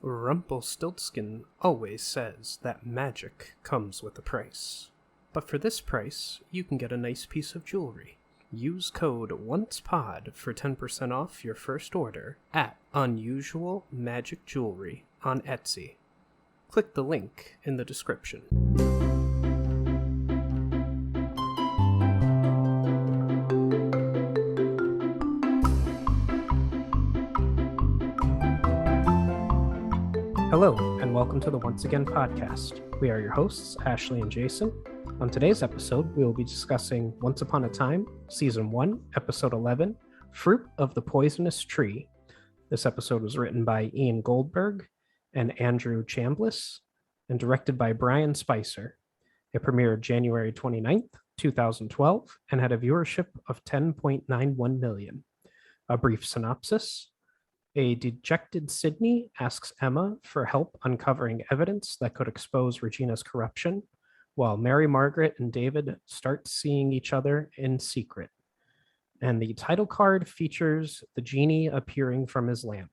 Rumpelstiltskin always says that magic comes with a price. But for this price, you can get a nice piece of jewelry. Use code ONCEPOD for 10% off your first order at Unusual Magic Jewelry on Etsy. Click the link in the description. Hello, and welcome to the Once Again podcast. We are your hosts, Ashley and Jason. On today's episode, we will be discussing Once Upon a Time, Season 1, Episode 11, Fruit of the Poisonous Tree. This episode was written by Ian Goldberg and Andrew Chambliss and directed by Brian Spicer. It premiered January 29th, 2012, and had a viewership of 10.91 million. A brief synopsis. A dejected Sydney asks Emma for help uncovering evidence that could expose Regina's corruption, while Mary Margaret and David start seeing each other in secret. And the title card features the genie appearing from his lamp.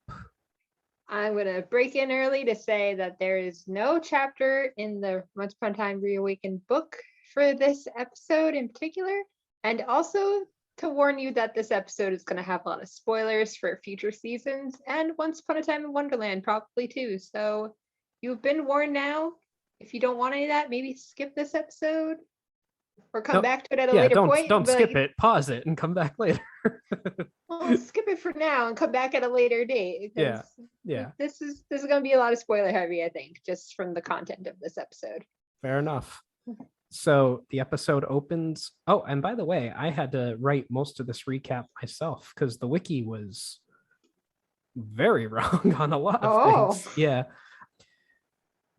I'm going to break in early to say that there is no chapter in the Once Upon a Time Reawakened book for this episode in particular, and also to warn you that this episode is going to have a lot of spoilers for future seasons and Once Upon a Time in Wonderland probably too. So you've been warned now. If you don't want any of that, maybe skip this episode or come back to it at a later point. Don't skip it. Pause it and come back later. Well, skip it for now and come back at a later date. Yeah. This is going to be a lot of spoiler heavy, I think, just from the content of this episode. Fair enough. So the episode opens. Oh, and by the way, I had to write most of this recap myself because the wiki was very wrong on a lot of things. Yeah.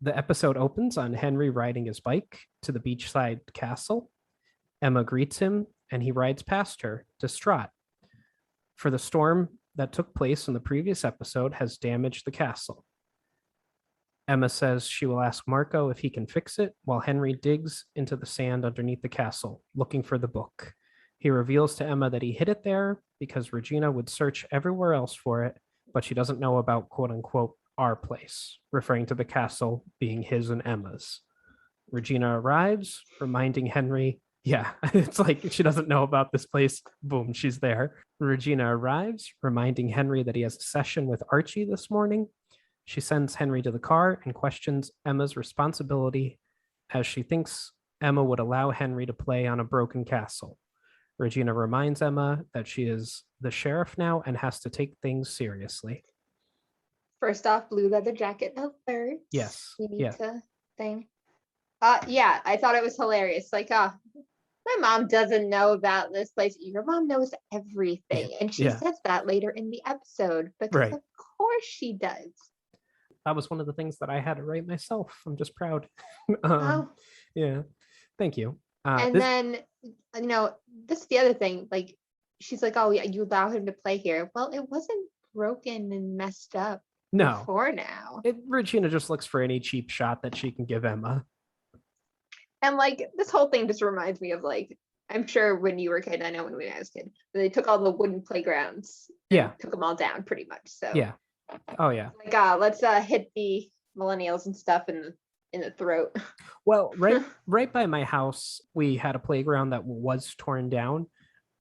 The episode opens on Henry riding his bike to the beachside castle. Emma greets him and he rides past her, distraught. For the storm that took place in the previous episode has damaged the castle. Emma says she will ask Marco if he can fix it, while Henry digs into the sand underneath the castle, looking for the book. He reveals to Emma that he hid it there because Regina would search everywhere else for it, but she doesn't know about quote-unquote our place, referring to the castle being his and Emma's. Regina arrives, reminding Henry, it's like she doesn't know about this place. Boom, she's there. Regina arrives, reminding Henry that he has a session with Archie this morning. She sends Henry to the car and questions Emma's responsibility as she thinks Emma would allow Henry to play on a broken castle. Regina reminds Emma that she is the sheriff now and has to take things seriously. First off, blue leather jacket alert. Yes. We need to thing. I thought it was hilarious. Like, my mom doesn't know about this place. Your mom knows everything. And she says that later in the episode because of course she does. That was one of the things that I had to write myself. I'm just proud. Yeah. Thank you. Then, this is the other thing. Like, she's like, oh, yeah, you allow him to play here. Well, it wasn't broken and messed up before now. Regina just looks for any cheap shot that she can give Emma. And, like, this whole thing just reminds me of, like, I'm sure when you were a kid, I know when I was a kid, they took all the wooden playgrounds. Took them all down pretty much. So yeah. Oh yeah. Like let's hit the millennials and stuff in the throat. Well, right by my house, we had a playground that was torn down,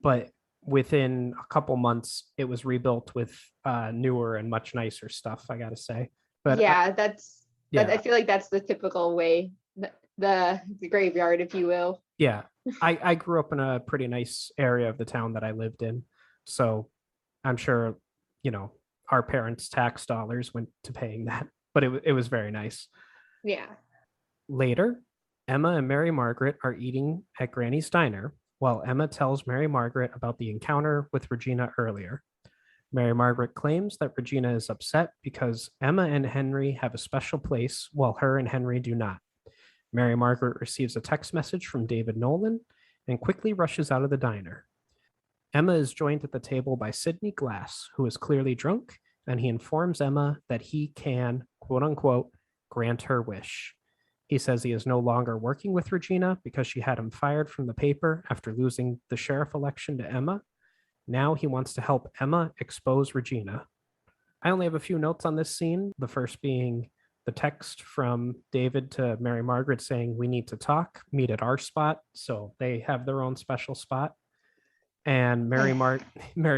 but within a couple months, it was rebuilt with newer and much nicer stuff. I gotta say. But I feel like that's the typical way, the graveyard, if you will. Yeah, I grew up in a pretty nice area of the town that I lived in, so I'm sure our parents' tax dollars went to paying that, but it was very nice. Yeah. Later, Emma and Mary Margaret are eating at Granny's Diner while Emma tells Mary Margaret about the encounter with Regina earlier. Mary Margaret claims that Regina is upset because Emma and Henry have a special place while her and Henry do not. Mary Margaret receives a text message from David Nolan and quickly rushes out of the diner. Emma is joined at the table by Sidney Glass, who is clearly drunk, and he informs Emma that he can, quote-unquote, grant her wish. He says he is no longer working with Regina because she had him fired from the paper after losing the sheriff election to Emma. Now he wants to help Emma expose Regina. I only have a few notes on this scene. The first being the text from David to Mary Margaret saying, "We need to talk, meet at our spot." So they have their own special spot. And Mary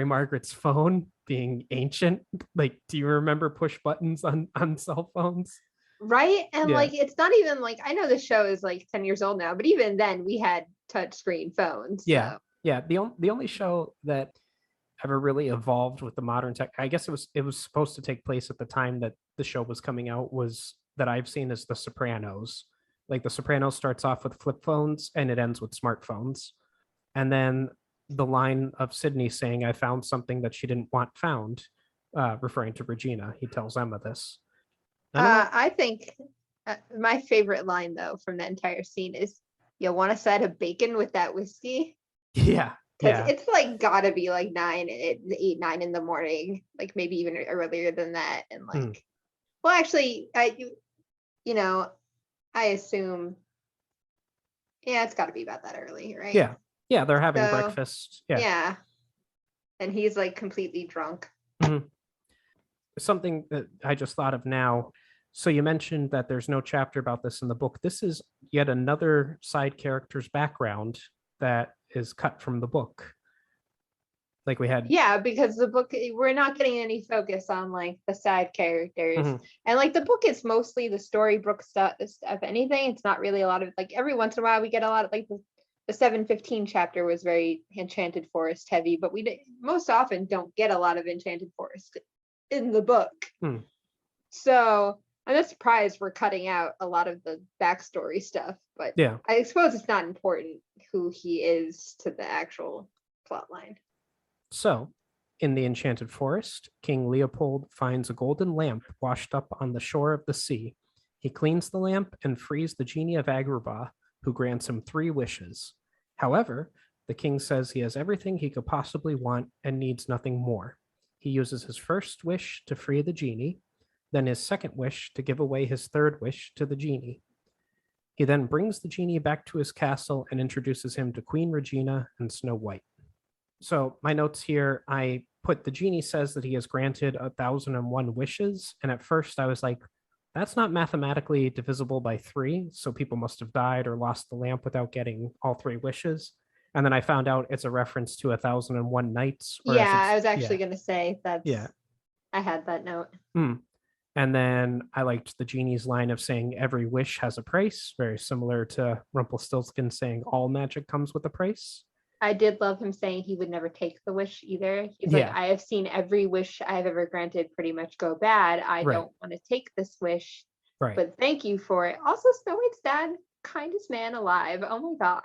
Margaret's phone being ancient. Like, do you remember push buttons on cell phones? Right. And Yeah. like, it's not even like, I know the show is like 10 years old now, but even then we had touchscreen phones. Yeah. So. Yeah. The only show that ever really evolved with the modern tech, I guess it was supposed to take place at the time that the show was coming out, was that I've seen is The Sopranos. Like The Sopranos starts off with flip phones and it ends with smartphones. And then the line of Sydney saying, "I found something that she didn't want found," referring to Regina. He tells Emma this. I think my favorite line though from the entire scene is, "You want a side of bacon with that whiskey?" Yeah. Because Yeah. it's like gotta be like 8, 9 in the morning, like maybe even earlier than that. And like, well, actually, you know, I assume, yeah, it's got to be about that early, right? Yeah. Yeah. They're having So, breakfast. Yeah. yeah. And he's like completely drunk. Mhm. Something that I just thought of now. So you mentioned that there's no chapter about this in the book. This is yet another side character's background that is cut from the book. Like we had. Yeah, because the book, we're not getting any focus on like the side characters. And like the book is mostly the storybook stuff. If anything, it's not really a lot of, like, every once in a while we get a lot of like the 715 chapter was very Enchanted Forest heavy, but we most often don't get a lot of Enchanted Forest in the book. So I'm not surprised we're cutting out a lot of the backstory stuff, but Yeah. I suppose it's not important who he is to the actual plot line. So, in the Enchanted Forest, King Leopold finds a golden lamp washed up on the shore of the sea. He cleans the lamp and frees the genie of Agrabah, who grants him 3 wishes. However, the king says he has everything he could possibly want and needs nothing more. He uses his first wish to free the genie, then his second wish to give away his third wish to the genie. He then brings the genie back to his castle and introduces him to Queen Regina and Snow White. So my notes here, I put the genie says that he has granted 1,001 wishes. And at first I was like, that's not mathematically divisible by 3. So people must have died or lost the lamp without getting all 3 wishes. And then I found out it's a reference to 1,001 nights. Yeah, I was actually going to say that's, yeah, I had that note. And then I liked the genie's line of saying every wish has a price, very similar to Rumpelstiltskin saying all magic comes with a price. I did love him saying he would never take the wish either. He's like, I have seen every wish I've ever granted pretty much go bad. I don't want to take this wish, but thank you for it. Also, Snow White's dad, kindest man alive. Oh my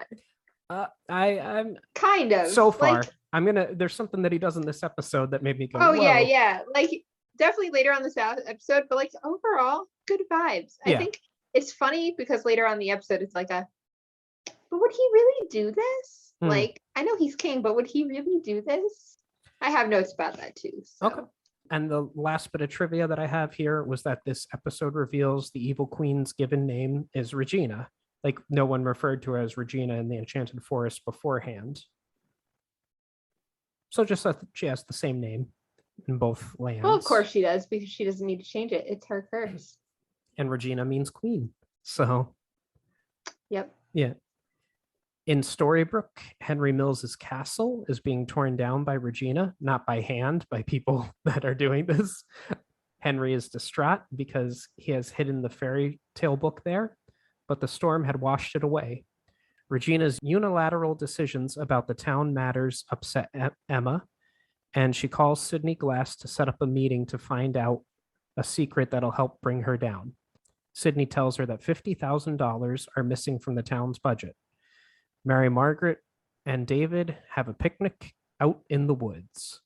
god. I'm kind of so far. Like, there's something that he does in this episode that made me go, oh, whoa. Yeah. Like definitely later on this episode, but like overall, good vibes. I think it's funny because later on the episode, it's like but would he really do this? Like, I know he's king, but would he really do this? I have notes about that too. So. Okay. And the last bit of trivia that I have here was that this episode reveals the evil queen's given name is Regina. Like, no one referred to her as Regina in the Enchanted Forest beforehand. So just that she has the same name in both lands. Well, of course she does, because she doesn't need to change it. It's her curse. And Regina means queen. So. Yep. Yeah. In Storybrooke, Henry Mills's castle is being torn down by Regina, not by hand, by people that are doing this. Henry is distraught because he has hidden the fairy tale book there, but the storm had washed it away. Regina's unilateral decisions about the town matters upset Emma, and she calls Sidney Glass to set up a meeting to find out a secret that'll help bring her down. Sidney tells her that $50,000 are missing from the town's budget. Mary Margaret and David have a picnic out in the woods.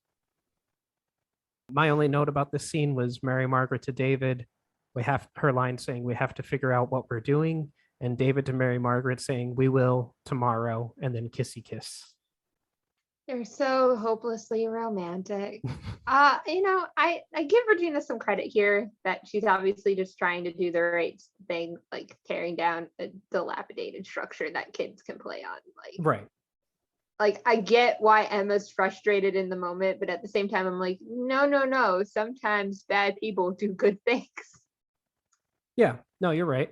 My only note about this scene was Mary Margaret to David, her line saying, "We have to figure out what we're doing," and David to Mary Margaret saying, "We will tomorrow," and then kissy kiss. They're so hopelessly romantic. I give Regina some credit here that she's obviously just trying to do the right thing, like tearing down a dilapidated structure that kids can play on. Like, right. like I get why Emma's frustrated in the moment, but at the same time I'm like, no. Sometimes bad people do good things. Yeah, no, you're right.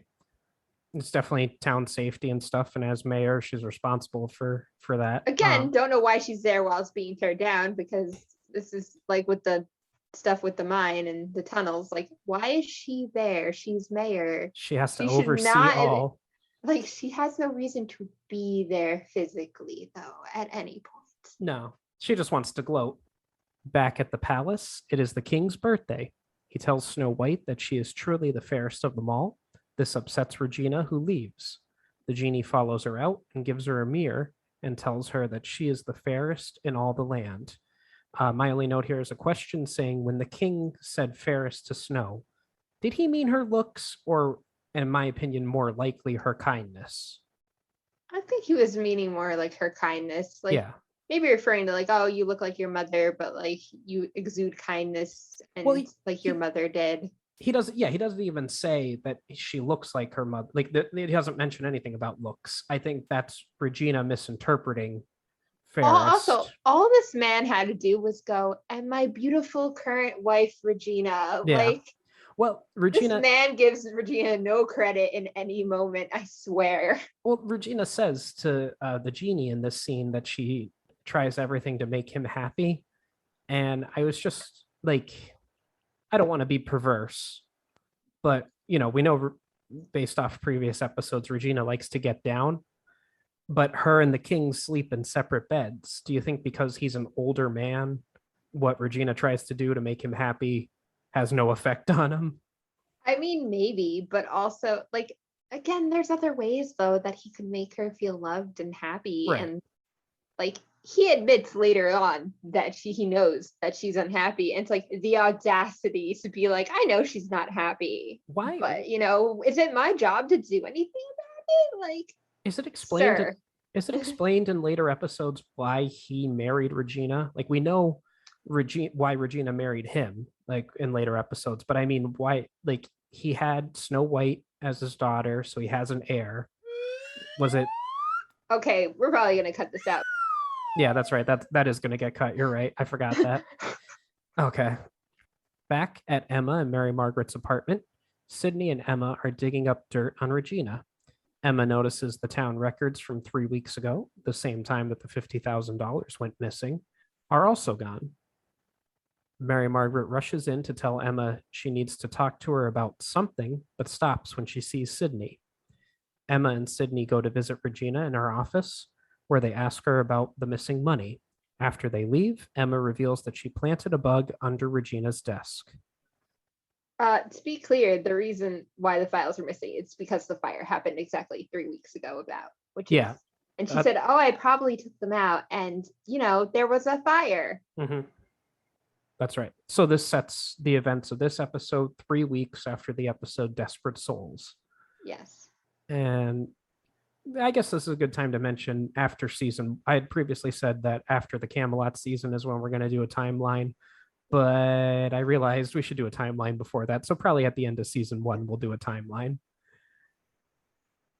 It's definitely town safety and stuff, and as mayor, she's responsible for that. Again, don't know why she's there while it's being teared down, because this is like with the stuff with the mine and the tunnels. Like, why is she there? She's mayor. She has to She should oversee not, all. like, she has no reason to be there physically, though, at any point. No, she just wants to gloat. Back at the palace, it is the king's birthday. He tells Snow White that she is truly the fairest of them all. This upsets Regina, who leaves. The genie follows her out and gives her a mirror and tells her that she is the fairest in all the land. My only note here is a question saying, when the king said fairest to Snow, did he mean her looks or, in my opinion, more likely her kindness? I think he was meaning more like her kindness. Like, Yeah. maybe referring to like, oh, you look like your mother, but like you exude kindness and Well, like your mother did. He doesn't, yeah, he doesn't even say that she looks like her mother. Like, he doesn't mention anything about looks. I think that's Regina misinterpreting fairest. Also, all this man had to do was go, and my beautiful current wife, Regina. Yeah. Like, Well, Regina, this man gives Regina no credit in any moment, I swear. well, Regina says to the genie in this scene that she tries everything to make him happy. And I was just like, I don't want to be perverse, but we know based off previous episodes, Regina likes to get down, but her and the king sleep in separate beds. Do you think because he's an older man, what Regina tries to do to make him happy has no effect on him? I mean, maybe, but also, like, again, there's other ways, though, that he could make her feel loved and happy. Right. And, like, he admits later on that he knows that she's unhappy. And it's like the audacity to be like, I know she's not happy. Why? But, is it my job to do anything about it? Like, is it explained? sir. Is it explained in later episodes why he married Regina? Like, we know why Regina married him, like in later episodes, but I mean, why? Like, he had Snow White as his daughter, so he has an heir. Was it? Okay, we're probably gonna cut this out. Yeah, that's right. That is gonna get cut. You're right. I forgot that. Okay. Back at Emma and Mary Margaret's apartment, Sydney and Emma are digging up dirt on Regina. Emma notices the town records from 3 weeks ago, the same time that the $50,000 went missing, are also gone. Mary Margaret rushes in to tell Emma she needs to talk to her about something, but stops when she sees Sydney. Emma and Sydney go to visit Regina in her office, where they ask her about the missing money. After they leave, Emma reveals that she planted a bug under Regina's desk. To be clear, the reason why the files are missing is because the fire happened exactly 3 weeks ago Yeah. And she said, oh, I probably took them out. And, there was a fire. Mm-hmm. That's right. So this sets the events of this episode 3 weeks after the episode Desperate Souls. Yes. And I guess this is a good time to mention after season. I had previously said that after the Camelot season is when we're going to do a timeline, but I realized we should do a timeline before that. So probably at the end of season 1, we'll do a timeline.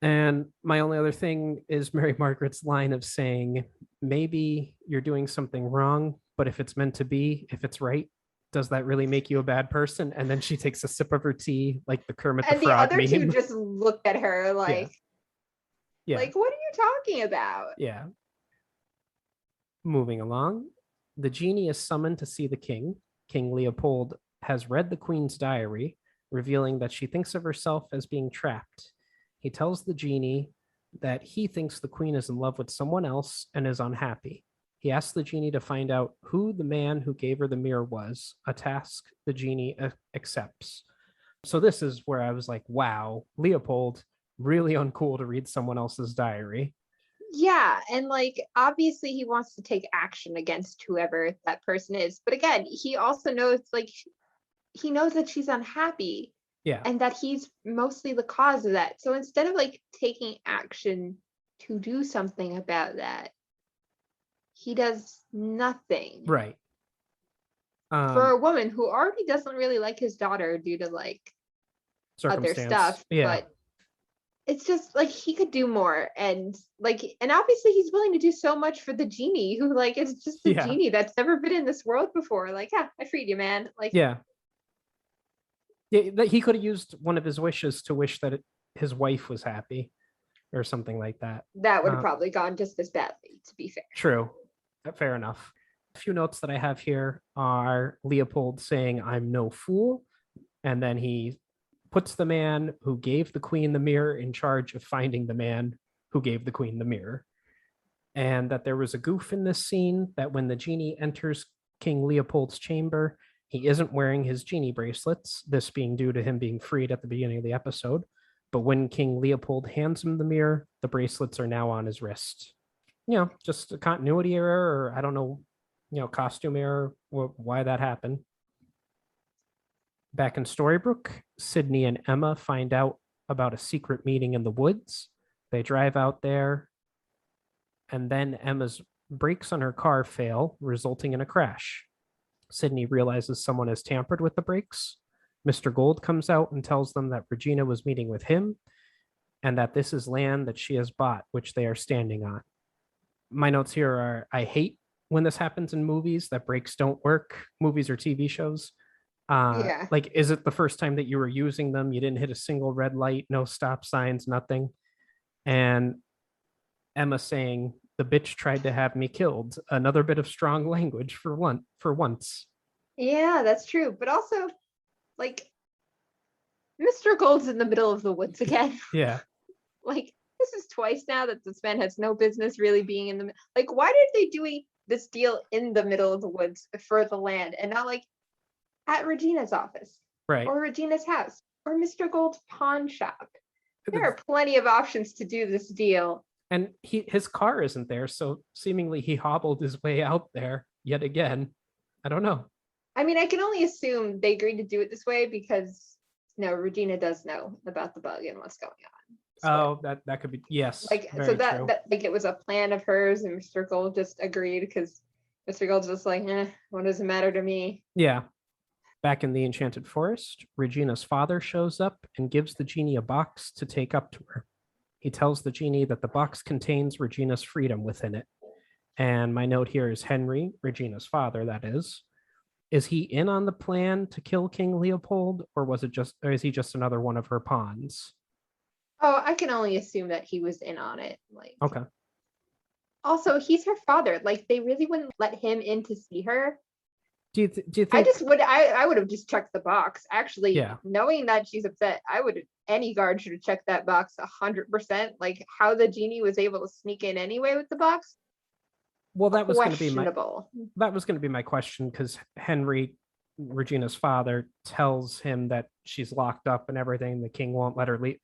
And my only other thing is Mary Margaret's line of saying, maybe you're doing something wrong, but if it's meant to be, if it's right, does that really make you a bad person? And then she takes a sip of her tea, like the Kermit the Frog meme. And the other two just looked at her like, like, what are you talking about? Yeah. Moving along, the genie is summoned to see the king. King Leopold has read the queen's diary, revealing that she thinks of herself as being trapped. He tells the genie that he thinks the queen is in love with someone else and is unhappy. He asks the genie to find out who the man who gave her the mirror was, a task the genie accepts. So this is where I was like, wow, Leopold, really uncool to read someone else's diary. Yeah, and like obviously he wants to take action against whoever that person is. But again, he also knows he knows that she's unhappy. Yeah. And that he's mostly the cause of that. So instead of like taking action to do something about that, he does nothing. Right. For a woman who already doesn't really like his daughter due to like other stuff. Yeah. But it's just like he could do more, and obviously he's willing to do so much for the genie who like is just a Yeah. genie that's never been in this world before. Like, yeah, I freed you, man. Like, Yeah. Yeah, that he could have used one of his wishes to wish that his wife was happy or something like that. that would have probably gone just as badly, to be fair. True. Fair enough. A few notes that I have here are Leopold saying, "I'm no fool." And then he puts the man who gave the queen the mirror in charge of finding the man who gave the queen the mirror. And that there was a goof in this scene that when the genie enters King Leopold's chamber, he isn't wearing his genie bracelets, this being due to him being freed at the beginning of the episode. But when King Leopold hands him the mirror, the bracelets are now on his wrist. Just a continuity error, or I don't know, costume error, why that happened. Back in Storybrooke, Sydney and Emma find out about a secret meeting in the woods. They drive out there, and then Emma's brakes on her car fail, resulting in a crash. Sydney realizes someone has tampered with the brakes. Mr. Gold comes out and tells them that Regina was meeting with him and that this is land that she has bought, which they are standing on. My notes here are, I hate when this happens in movies, that brakes don't work, movies or TV shows. Yeah. Like, is it the first time that you were using them? You didn't hit a single red light, no stop signs, nothing. And Emma saying, "The bitch tried to have me killed." Another bit of strong language for once. Yeah, that's true. But also, like, Mr. Gold's in the middle of the woods again. Yeah. Like, this is twice now that this man has no business really being in the, like, why did they doing this deal in the middle of the woods for the land and not like at Regina's office, Right. or Regina's house, or Mr. Gold's pawn shop? There are plenty of options to do this deal. And his car isn't there, so seemingly he hobbled his way out there yet again. I don't know. I mean, I can only assume they agreed to do it this way because Regina does know about the bug and what's going on. So, oh, that could be, yes. Like, so that like it was a plan of hers, and Mr. Gold just agreed because Mr. Gold's just like, what does it matter to me? Yeah. Back in the Enchanted Forest, Regina's father shows up and gives the genie a box to take up to her. He tells the genie that the box contains Regina's freedom within it. And my note here is Henry, Regina's father, that is. Is he in on the plan to kill King Leopold, or is he just another one of her pawns? Oh, I can only assume that he was in on it. Like, okay. Also, he's her father. Like, they really wouldn't let him in to see her. Do you think I would have just checked the box. Actually, yeah. Knowing that she's upset, any guard should have checked that box 100%. Like, how the genie was able to sneak in anyway with the box. Well, that was going to be my question, because Henry, Regina's father, tells him that she's locked up and everything. The king won't let her leave.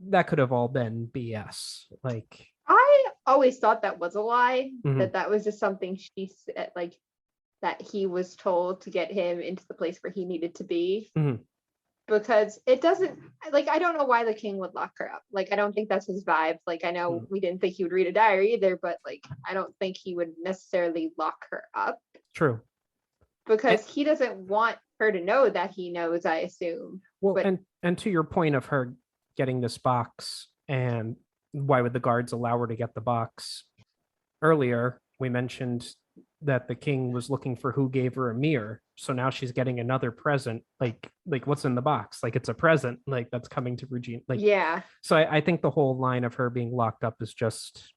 That could have all been BS. Like, I always thought that was a lie. Mm-hmm. That was just something she said, like, that he was told to get him into the place where he needed to be. Mm-hmm. Because it doesn't, like, I don't know why the king would lock her up. Like, I don't think that's his vibe. Like, I know we didn't think he would read a diary either, but like, I don't think he would necessarily lock her up. True. Because he doesn't want her to know that he knows, I assume. Well, and to your point of her getting this box, and why would the guards allow her to get the box? Earlier, we mentioned that the king was looking for who gave her a mirror. So now she's getting another present. Like what's in the box? Like, it's a present, like, that's coming to Regina. Like, yeah. So I think the whole line of her being locked up is just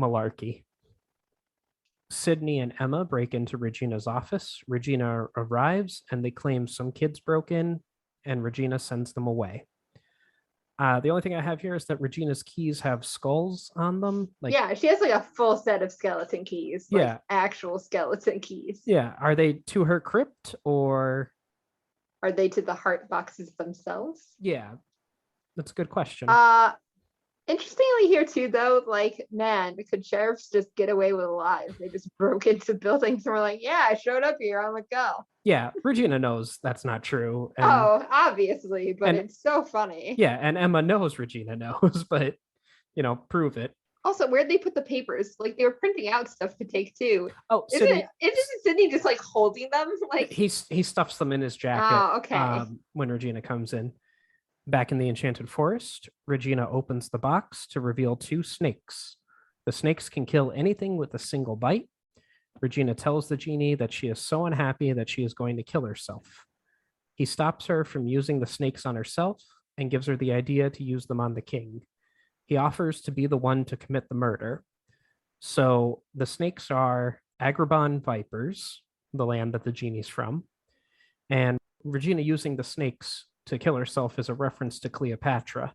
malarkey. Sydney and Emma break into Regina's office. Regina arrives and they claim some kids broke in, and Regina sends them away. The only thing I have here is that Regina's keys have skulls on them. Like, yeah, she has like a full set of skeleton keys. Like, yeah, actual skeleton keys. Yeah, are they to her crypt, or are they to the heart boxes themselves? Yeah, that's a good question. Interestingly here too, though, like, man, could sheriffs just get away with a lot if they just broke into buildings and were like, yeah, I showed up here on the go? Yeah, Regina knows that's not true. And, obviously, but it's so funny. Yeah, and Emma knows Regina knows, but, prove it. Also, where'd they put the papers? Like, they were printing out stuff to take too. Oh, isn't Sydney just like holding them? Like, he stuffs them in his jacket. Oh, okay. When Regina comes in. Back in the Enchanted Forest, Regina opens the box to reveal 2 snakes. The snakes can kill anything with a single bite. Regina tells the genie that she is so unhappy that she is going to kill herself. He stops her from using the snakes on herself and gives her the idea to use them on the king. He offers to be the one to commit the murder. So the snakes are Agrabah vipers, the land that the genie's from, and Regina using the snakes to kill herself is a reference to Cleopatra,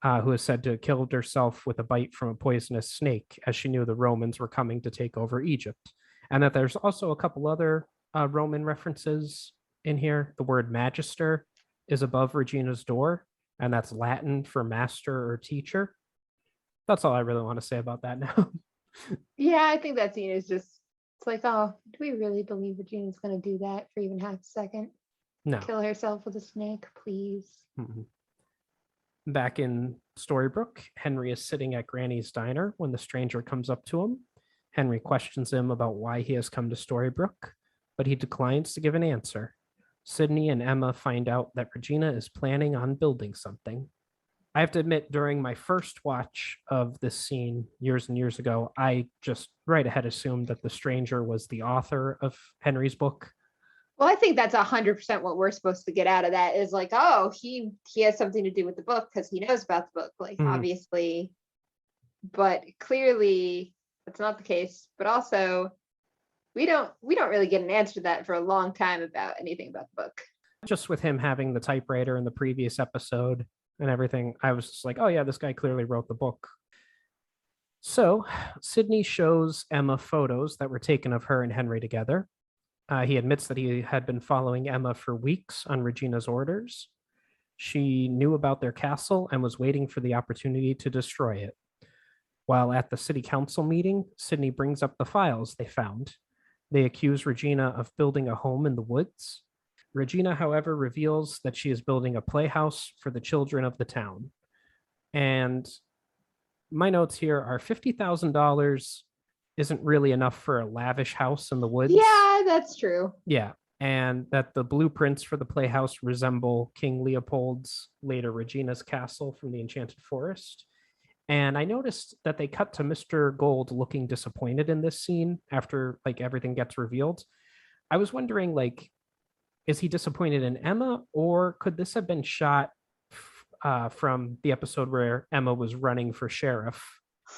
who is said to have killed herself with a bite from a poisonous snake as she knew the Romans were coming to take over Egypt. And that there's also a couple other Roman references in here. The word magister is above Regina's door, and that's Latin for master or teacher. That's all I really want to say about that now. Yeah, I think that scene is just, it's like, oh, do we really believe Regina's going to do that for even half a second? No. Kill herself with a snake, please. Mm-mm. Back in Storybrooke, Henry is sitting at Granny's diner when the stranger comes up to him. Henry questions him about why he has come to Storybrooke, but he declines to give an answer. Sydney and Emma find out that Regina is planning on building something. I have to admit, during my first watch of this scene years and years ago, I just right ahead assumed that the stranger was the author of Henry's book. Well, I think that's 100% what we're supposed to get out of that is like, oh, he has something to do with the book because he knows about the book, like obviously, but clearly that's not the case. But also, we don't really get an answer to that for a long time about anything about the book. Just with him having the typewriter in the previous episode and everything, I was just like, oh yeah, this guy clearly wrote the book. So Sydney shows Emma photos that were taken of her and Henry together. He admits that he had been following Emma for weeks on Regina's orders. She knew about their castle and was waiting for the opportunity to destroy it. While at the city council meeting, Sydney brings up the files they found. They accuse Regina of building a home in the woods. Regina, however, reveals that she is building a playhouse for the children of the town. And my notes here are $50,000 isn't really enough for a lavish house in the woods. Yeah, that's true. Yeah. And that the blueprints for the playhouse resemble King Leopold's, later Regina's castle from the Enchanted Forest. And I noticed that they cut to Mr. Gold looking disappointed in this scene after like everything gets revealed. I was wondering, like, is he disappointed in Emma, or could this have been shot from the episode where Emma was running for sheriff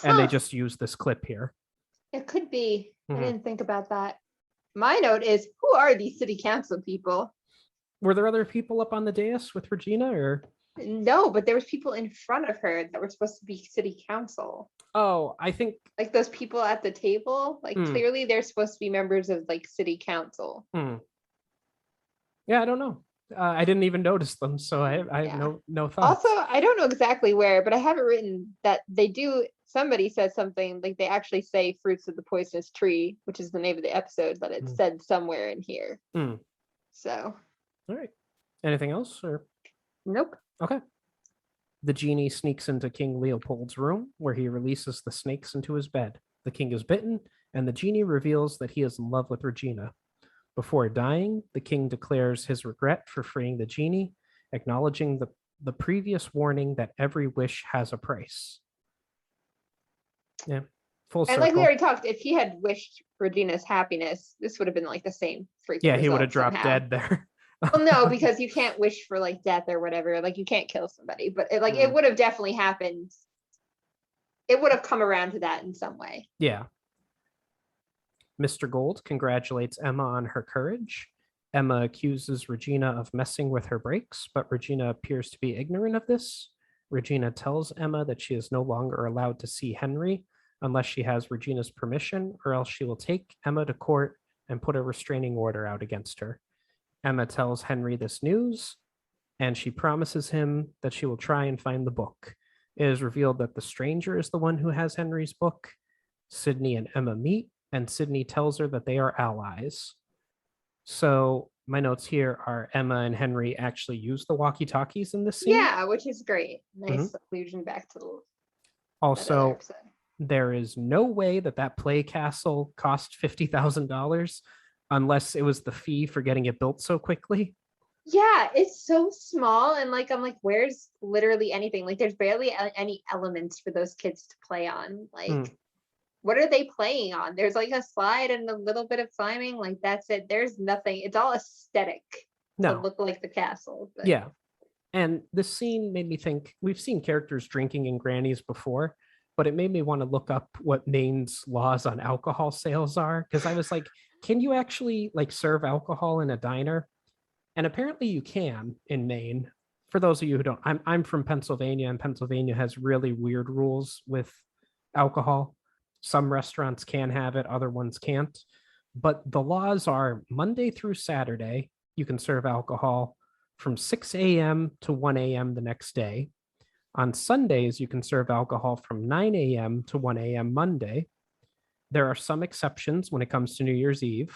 and they just used this clip here? It could be. I didn't think about that. My note is, who are these city council people? Were there other people up on the dais with Regina, or? No, but there was people in front of her that were supposed to be city council. Oh, I think like those people at the table, like clearly they're supposed to be members of like city council. Yeah, I don't know. I didn't even notice them, so I have no thoughts. Also, I don't know exactly where, but I have it written that they do. Somebody said something like they actually say "fruits of the poisonous tree," which is the name of the episode, but it's said somewhere in here. So, all right. Anything else, or? Nope. Okay. The genie sneaks into King Leopold's room, where he releases the snakes into his bed. The king is bitten, and the genie reveals that he is in love with Regina. Before dying, the king declares his regret for freeing the genie, acknowledging the previous warning that every wish has a price. Yeah, full circle. And like we already talked, if he had wished Regina's happiness, this would have been like the same freaking Yeah, he would have dropped dead there. Well, no, because you can't wish for like death or whatever. Like you can't kill somebody, but it would have definitely happened. It would have come around to that in some way. Yeah. Mr. Gold congratulates Emma on her courage. Emma accuses Regina of messing with her brakes, but Regina appears to be ignorant of this. Regina tells Emma that she is no longer allowed to see Henry unless she has Regina's permission, or else she will take Emma to court and put a restraining order out against her. Emma tells Henry this news, and she promises him that she will try and find the book. It is revealed that the stranger is the one who has Henry's book. Sydney and Emma meet, and Sydney tells her that they are allies. So my notes here are Emma and Henry actually use the walkie-talkies in this scene. Yeah, which is great. Nice allusion back to the also, there is no way that play castle cost $50,000 unless it was the fee for getting it built so quickly. Yeah, it's so small, and like I'm like, where's literally anything? Like, there's barely any elements for those kids to play on. Like, what are they playing on? There's like a slide and a little bit of climbing. Like, that's it. There's nothing. It's all aesthetic to No. look like the castle. But Yeah. And this scene made me think we've seen characters drinking in Granny's before, but it made me want to look up what Maine's laws on alcohol sales are. Because I was like, can you actually like serve alcohol in a diner? And apparently you can in Maine. For those of you who don't, I'm from Pennsylvania, and Pennsylvania has really weird rules with alcohol. Some restaurants can have it, other ones can't. But the laws are Monday through Saturday, you can serve alcohol from 6 a.m. to 1 a.m. the next day. On Sundays, you can serve alcohol from 9 a.m. to 1 a.m. Monday. There are some exceptions when it comes to New Year's Eve.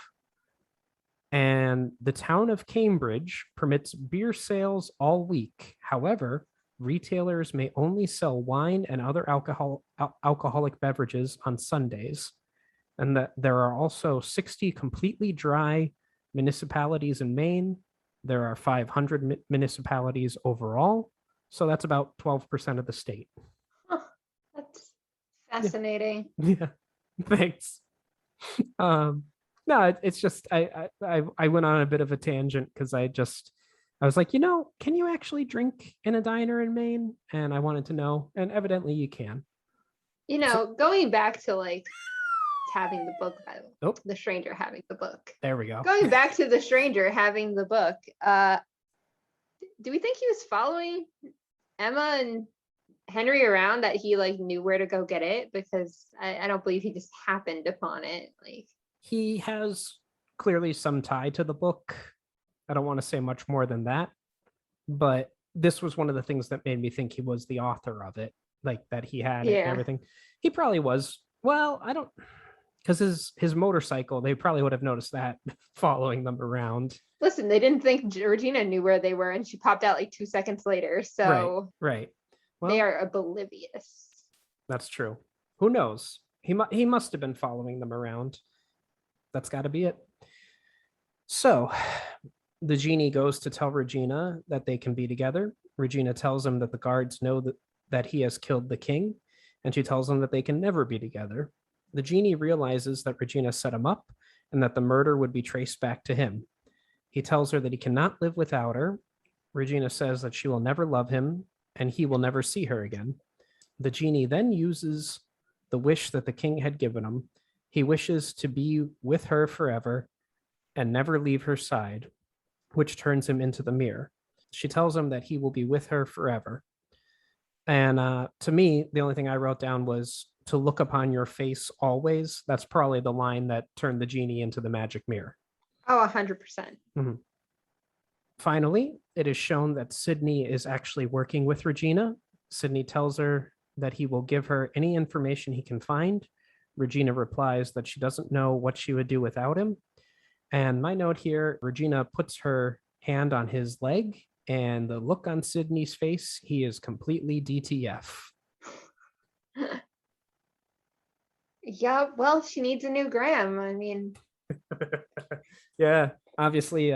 And the town of Cambridge permits beer sales all week. However, retailers may only sell wine and other alcoholic beverages on Sundays. And that there are also 60 completely dry municipalities in Maine. There are 500 municipalities overall. So that's about 12% of the state. huh, that's fascinating. Yeah. Thanks. No, it's just I went on a bit of a tangent because I was like, can you actually drink in a diner in Maine? And I wanted to know, and evidently you can. Going back to like having the book, Oh, the stranger having the book. there we go. Going back to the stranger having the book, do we think he was following Emma and Henry around, that he like knew where to go get it? Because I don't believe he just happened upon it. Like, He has clearly some tie to the book. I don't want to say much more than that, but this was one of the things that made me think he was the author of it, like that he had it and everything. He probably was. Well, I don't, because his motorcycle, they probably would have noticed that following them around. Listen, they didn't think Georgina knew where they were, and she popped out like 2 seconds later. So right. Well, they are oblivious. That's true. Who knows? He must have been following them around. That's got to be it. So the genie goes to tell Regina that they can be together. Regina tells him that the guards know that he has killed the king, and she tells him that they can never be together. The genie realizes that Regina set him up and that the murder would be traced back to him. He tells her that he cannot live without her. Regina says that she will never love him and he will never see her again. The genie then uses the wish that the king had given him. He wishes to be with her forever and never leave her side, which turns him into the mirror. She tells him that he will be with her forever. And to me, the only thing I wrote down was to look upon your face always. That's probably the line that turned the genie into the magic mirror. Oh, 100%. Mm-hmm. Finally, it is shown that Sydney is actually working with Regina. Sydney tells her that he will give her any information he can find. Regina replies that she doesn't know what she would do without him. And my note here, Regina puts her hand on his leg, and the look on Sydney's face, he is completely DTF. Yeah, well, she needs a new Graham. I mean, yeah, obviously,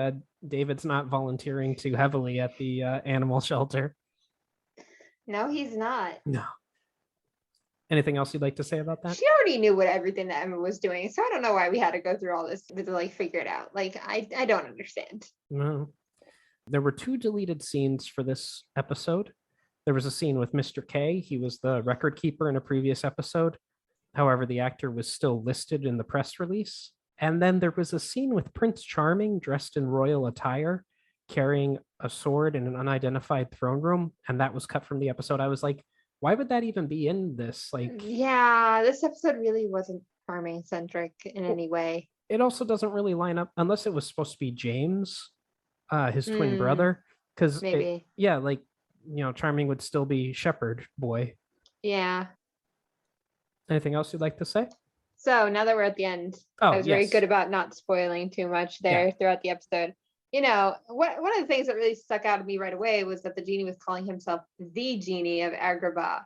David's not volunteering too heavily at the animal shelter. No, he's not. No. Anything else you'd like to say about that? She already knew what everything that Emma was doing, so I don't know why we had to go through all this to like figure it out. Like, I don't understand. No. There were 2 deleted scenes for this episode. There was a scene with Mr. K. He was the record keeper in a previous episode. However, the actor was still listed in the press release. And then there was a scene with Prince Charming dressed in royal attire, carrying a sword in an unidentified throne room. And that was cut from the episode. I was like, why would that even be in this? Like, yeah, this episode really wasn't Charming centric in any way. It also doesn't really line up unless it was supposed to be James, his twin brother. Because maybe, like, Charming would still be Shepherd Boy. Yeah. Anything else you'd like to say? So now that we're at the end, I was very good about not spoiling too much there throughout the episode. One of the things that really stuck out to me right away was that the genie was calling himself the genie of Agrabah.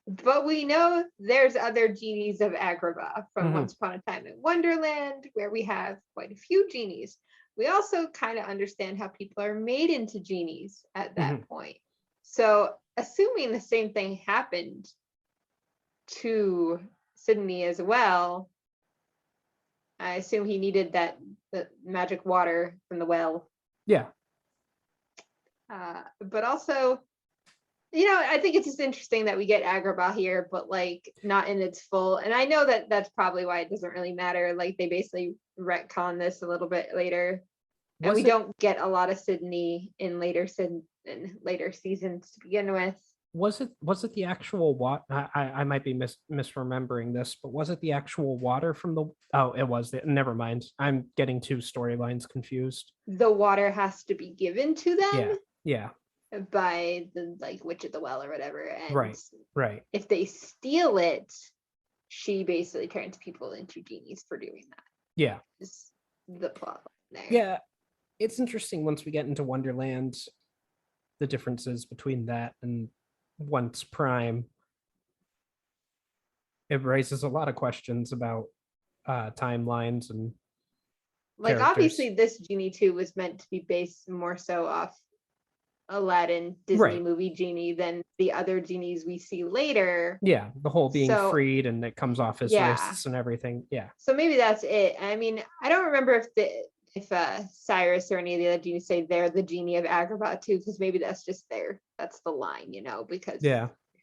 But we know there's other genies of Agrabah from Once Upon a Time in Wonderland, where we have quite a few genies. we also kind of understand how people are made into genies at that point. So assuming the same thing happened to Sydney as well, I assume he needed the magic water from the well. Yeah. But also, I think it's just interesting that we get Agrabah here, but like not in its full. And I know that that's probably why it doesn't really matter. Like they basically retcon this a little bit later, and we don't get a lot of Sydney in later seasons to begin with. Was it the actual water? I might be misremembering this, but was it the actual water from the? Oh, it was. Never mind. I'm getting two storylines confused. The water has to be given to them. Yeah. By the witch at the well or whatever, and right. If they steal it, she basically turns people into genies for doing that. Yeah. Is the plot there. Yeah, it's interesting once we get into Wonderland, the differences between that and Once Prime. It raises a lot of questions about timelines and characters. Obviously this genie too was meant to be based more so off Aladdin Disney movie genie than the other genies we see later. Yeah, the whole being freed and it comes off his wrists and everything. Yeah. So maybe that's it. I mean, I don't remember if Cyrus or any of the other genies say they're the genie of Agrabah too, because maybe that's just that's the line, because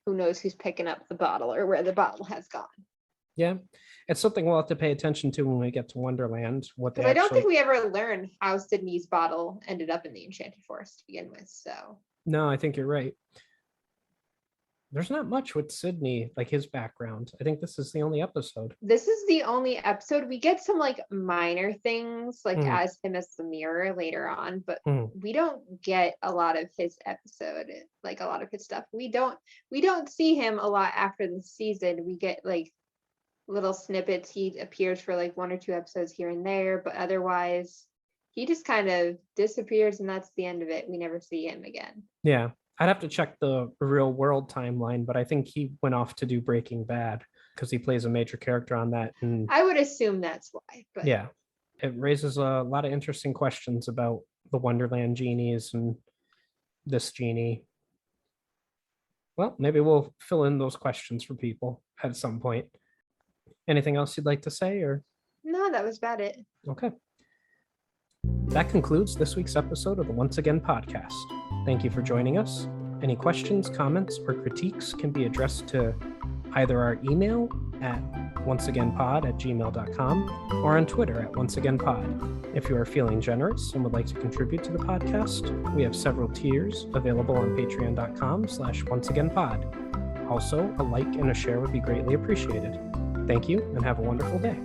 who knows who's picking up the bottle or where the bottle has gone. Yeah, it's something we'll have to pay attention to when we get to Wonderland. I don't think we ever learn how Sydney's bottle ended up in the Enchanted Forest to begin with. So no, I think you're right. There's not much with Sydney, like his background. I think this is the only episode. This is the only episode. We get some minor things as him as the mirror later on, but we don't get a lot of his episode, a lot of his stuff. We don't see him a lot after the season. We get little snippets. He appears for one or two episodes here and there, but otherwise he just kind of disappears and that's the end of it. We never see him again. Yeah, I'd have to check the real world timeline, but I think he went off to do Breaking Bad because he plays a major character on that. And I would assume that's why. But yeah, it raises a lot of interesting questions about the Wonderland genies and this genie. Well, maybe we'll fill in those questions for people at some point. Anything else you'd like to say, or? No, that was about it. Okay. That concludes this week's episode of the Once Again podcast. Thank you for joining us. Any questions, comments, or critiques can be addressed to either our email at onceagainpod@gmail.com or on Twitter at onceagainpod. If you are feeling generous and would like to contribute to the podcast, we have several tiers available on patreon.com/onceagainpod. Also, a like and a share would be greatly appreciated. Thank you and have a wonderful day.